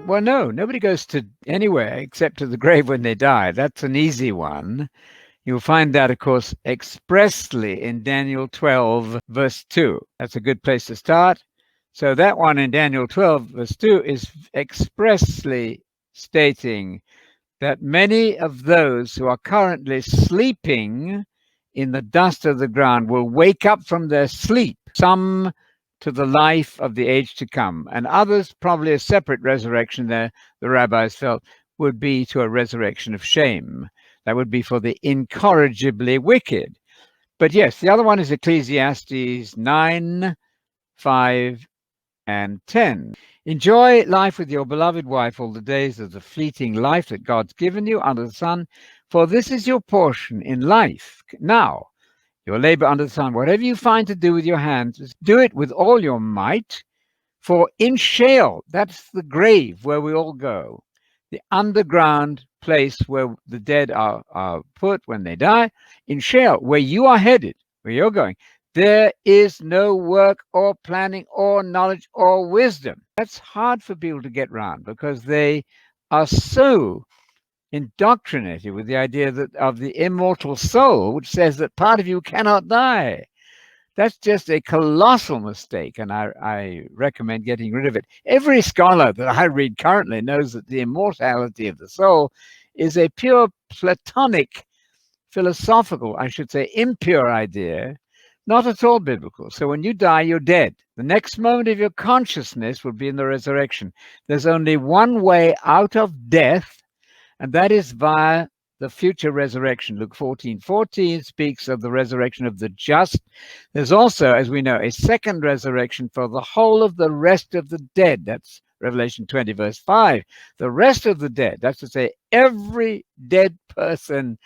Well, no, nobody goes to anywhere except to the grave when they die. That's an easy one. You'll find that, of course, expressly in Daniel 12, verse 2. That's a good place to start. So that one in Daniel 12, verse 2 is expressly stating that many of those who are currently sleeping in the dust of the ground will wake up from their sleep, some to the life of the age to come, and others, probably a separate resurrection there, the rabbis felt, would be to a resurrection of shame. That would be for the incorrigibly wicked. But yes, the other one is Ecclesiastes 9, 5, and 10. Enjoy life with your beloved wife all the days of the fleeting life that God's given you under the sun, for this is your portion in life. Now, your labor under the sun, whatever you find to do with your hands, do it with all your might, for in Sheol, that's the grave where we all go, the underground place where the dead are put when they die, in Sheol, where you are headed, where you're going, there is no work or planning or knowledge or wisdom. That's hard for people to get around because they are so indoctrinated with the idea that of the immortal soul, which says that part of you cannot die. That's just a colossal mistake, and I recommend getting rid of it. Every scholar that I read currently knows that the immortality of the soul is a pure Platonic, philosophical, I should say, impure idea, not at all biblical. So when you die, you're dead. The next moment of your consciousness will be in the resurrection. There's only one way out of death, and that is via the future resurrection. Luke 14:14 speaks of the resurrection of the just. There's also, as we know, a second resurrection for the whole of the rest of the dead. That's Revelation 20, verse 5. The rest of the dead, that's to say, every dead person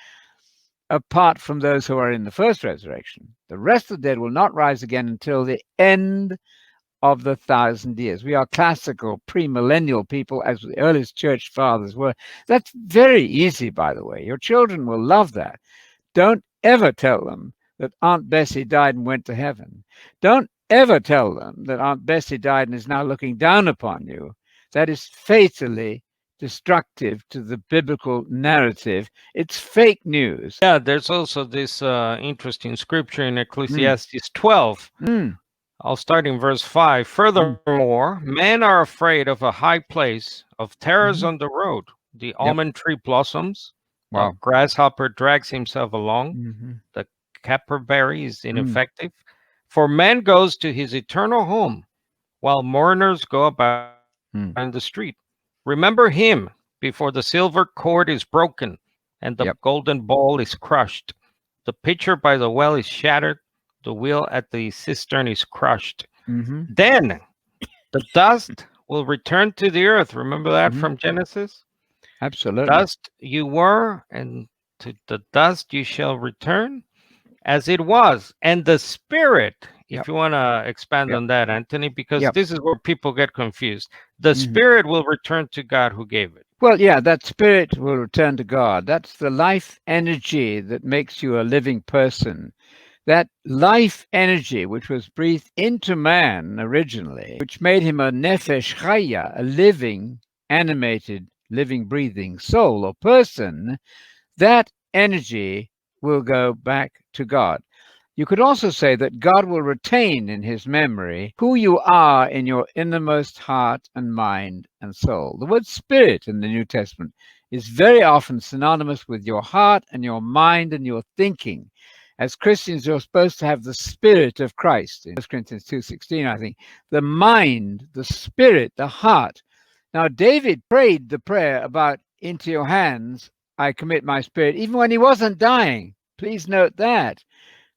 apart from those who are in the first resurrection. The rest of the dead will not rise again until the end of the 1,000 years. We are classical premillennial people, as the earliest church fathers were. That's very easy, by the way. Your children will love that. Don't ever tell them that Aunt Bessie died and went to heaven. Don't ever tell them that Aunt Bessie died and is now looking down upon you. That is fatally destructive to the biblical narrative. It's fake news. Yeah, there's also this interesting scripture in Ecclesiastes 12. I'll start in verse 5. Furthermore, men are afraid of a high place, of terrors on the road. The almond tree blossoms. Wow. A grasshopper drags himself along. The caperberry is ineffective. For man goes to his eternal home, while mourners go about in the street. Remember him before the silver cord is broken and the golden bowl is crushed. The pitcher by the well is shattered. The wheel at the cistern is crushed. Then the dust will return to the earth. Remember that from Genesis? Absolutely. Dust you were, and to the dust you shall return as it was. And the spirit, if you want to expand on that, Anthony, because this is where people get confused. The spirit will return to God who gave it. Well, yeah, that spirit will return to God. That's the life energy that makes you a living person. That life energy, which was breathed into man originally, which made him a nefesh chaya, a living, animated, living, breathing soul or person, that energy will go back to God. You could also say that God will retain in his memory who you are in your innermost heart and mind and soul. The word spirit in the New Testament is very often synonymous with your heart and your mind and your thinking. As Christians, you're supposed to have the spirit of Christ. In 1 Corinthians 2:16, I think. The mind, the spirit, the heart. Now, David prayed the prayer about, into your hands I commit my spirit, even when he wasn't dying. Please note that.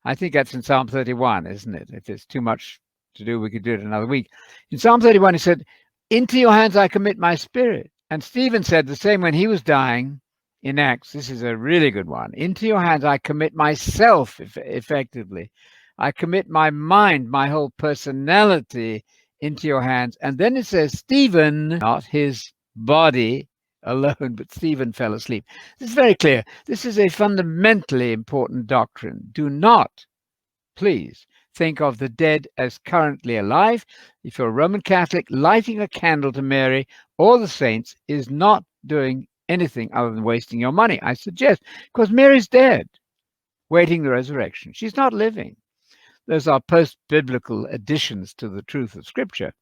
I think that's in Psalm 31, isn't it? If there's too much to do, we could do it another week. In Psalm 31, he said, into your hands I commit my spirit. And Stephen said the same when he was dying in Acts. This is a really good one. Into your hands I commit myself, effectively. I commit my mind, my whole personality into your hands. And then it says, Stephen, not his body alone, but Stephen fell asleep. This is very clear. This is a fundamentally important doctrine. Do not, please, think of the dead as currently alive. If you're a Roman Catholic, lighting a candle to Mary or the saints is not doing anything other than wasting your money, I suggest, because Mary's dead, waiting the resurrection. She's not living. Those are post-biblical additions to the truth of Scripture.